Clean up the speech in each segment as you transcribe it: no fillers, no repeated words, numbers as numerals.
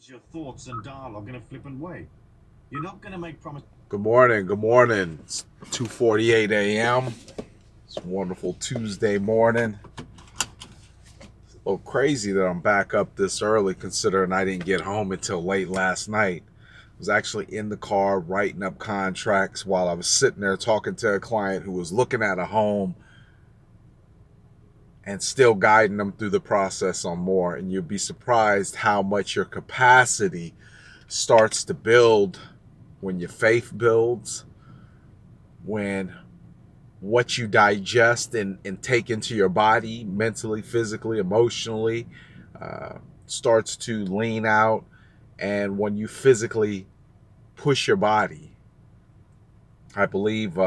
your thoughts and dialogue in a flippant way. You're not going to make promises. Good morning. Good morning. It's 2:48 a.m. It's a wonderful Tuesday morning. A little crazy that I'm back up this early considering I didn't get home until late last night. I was actually in the car writing up contracts while I was sitting there talking to a client who was looking at a home and still guiding them through the process on more. And you'll be surprised how much your capacity starts to build when your faith builds, when what you digest and take into your body mentally, physically, emotionally uh, starts to lean out. And when you physically push your body, I believe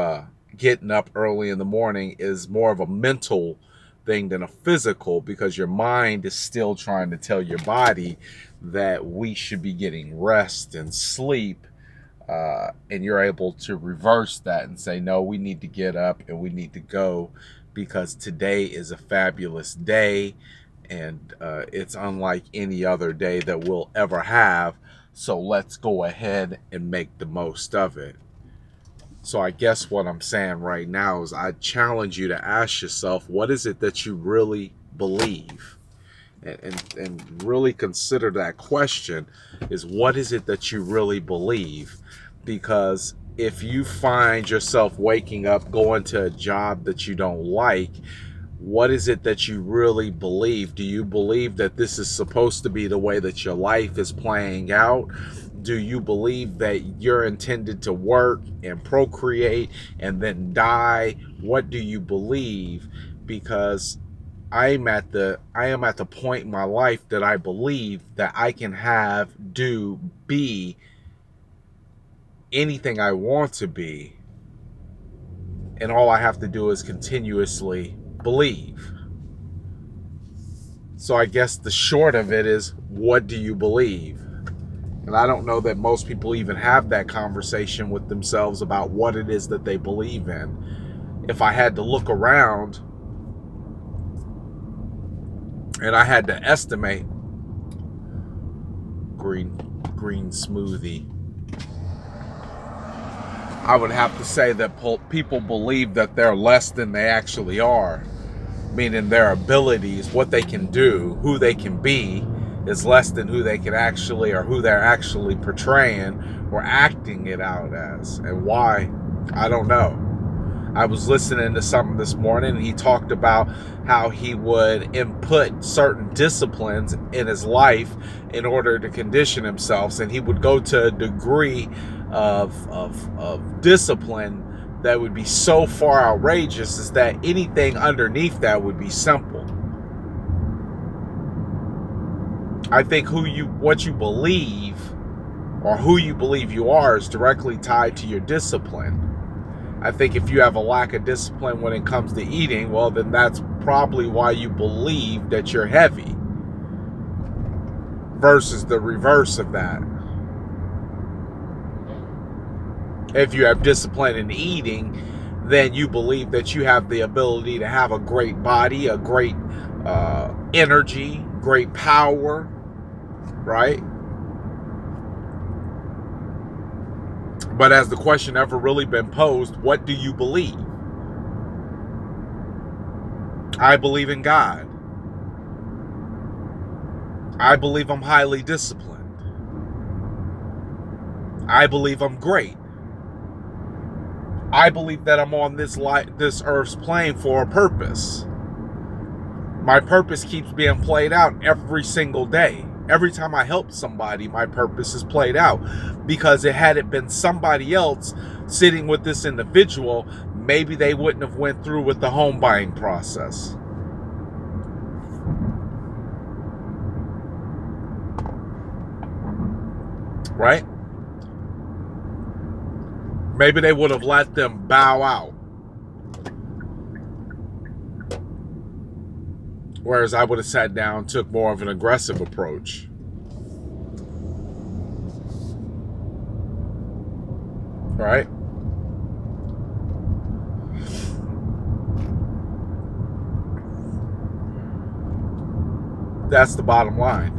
getting up early in the morning is more of a mental thing than a physical, because your mind is still trying to tell your body that we should be getting rest and sleep, and you're able to reverse that and say, no, we need to get up and we need to go because today is a fabulous day, and it's unlike any other day that we'll ever have. So let's go ahead and make the most of it. So I guess what I'm saying right now is I challenge you to ask yourself, what is it that you really believe? And really consider that question, is what is it that you really believe? Because if you find yourself waking up going to a job that you don't like, what is it that you really believe? Do you believe that this is supposed to be the way that your life is playing out? Do you believe that you're intended to work and procreate and then die? What do you believe? Because I am at the point in my life that I believe that I can have, do, be anything I want to be, and all I have to do is continuously believe. So I guess the short of it is, what do you believe? And I don't know that most people even have that conversation with themselves about what it is that they believe in. If I had to look around and I had to estimate, green green smoothie, I would have to say that people believe that they're less than they actually are, meaning their abilities, what they can do, who they can be, is less than who they can actually, or who they're actually portraying or acting it out as. And why? I don't know. I was listening to something this morning, and he talked about how he would input certain disciplines in his life in order to condition himself, and he would go to a degree of discipline that would be so far outrageous is that anything underneath that would be simple. I think what you believe, or who you believe you are, is directly tied to your discipline. I think if you have a lack of discipline when it comes to eating, well, then that's probably why you believe that you're heavy, versus the reverse of that. If you have discipline in eating, then you believe that you have the ability to have a great body, a great energy, great power, right? But has the question ever really been posed, what do you believe? I believe in God. I believe I'm highly disciplined. I believe I'm great. I believe that I'm on this earth's plane for a purpose. My purpose keeps being played out every single day. Every time I help somebody, my purpose is played out. Because had it been somebody else sitting with this individual, maybe they wouldn't have went through with the home buying process. Right? Maybe they would have let them bow out. Whereas I would have sat down, took more of an aggressive approach. Right? That's the bottom line.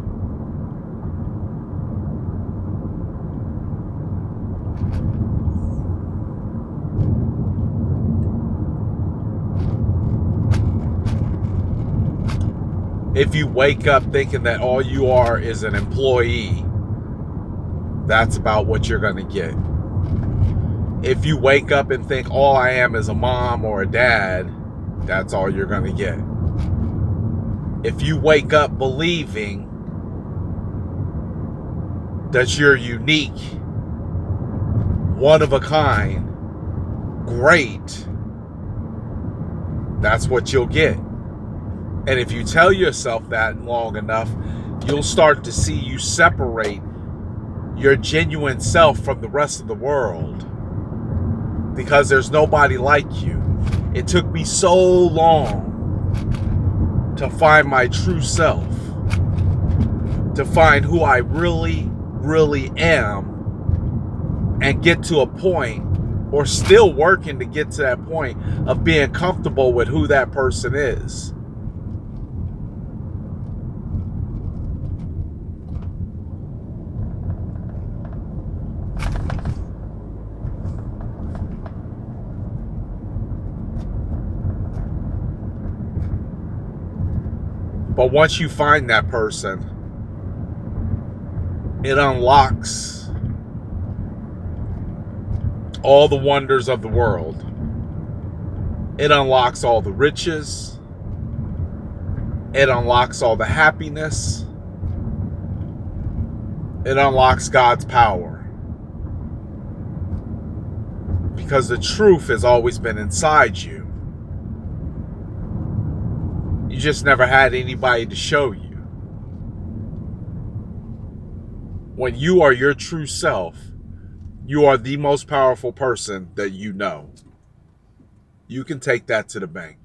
If you wake up thinking that all you are is an employee, that's about what you're going to get. If you wake up and think all I am is a mom or a dad, that's all you're going to get. If you wake up believing that you're unique, one of a kind, great, that's what you'll get. And if you tell yourself that long enough, you'll start to see you separate your genuine self from the rest of the world, because there's nobody like you. It took me so long to find my true self, to find who I really, really am, and get to a point, or still working to get to that point, of being comfortable with who that person is. But once you find that person, it unlocks all the wonders of the world. It unlocks all the riches. It unlocks all the happiness. It unlocks God's power. Because the truth has always been inside you. You just never had anybody to show you. When you are your true self, you are the most powerful person that you know. You can take that to the bank.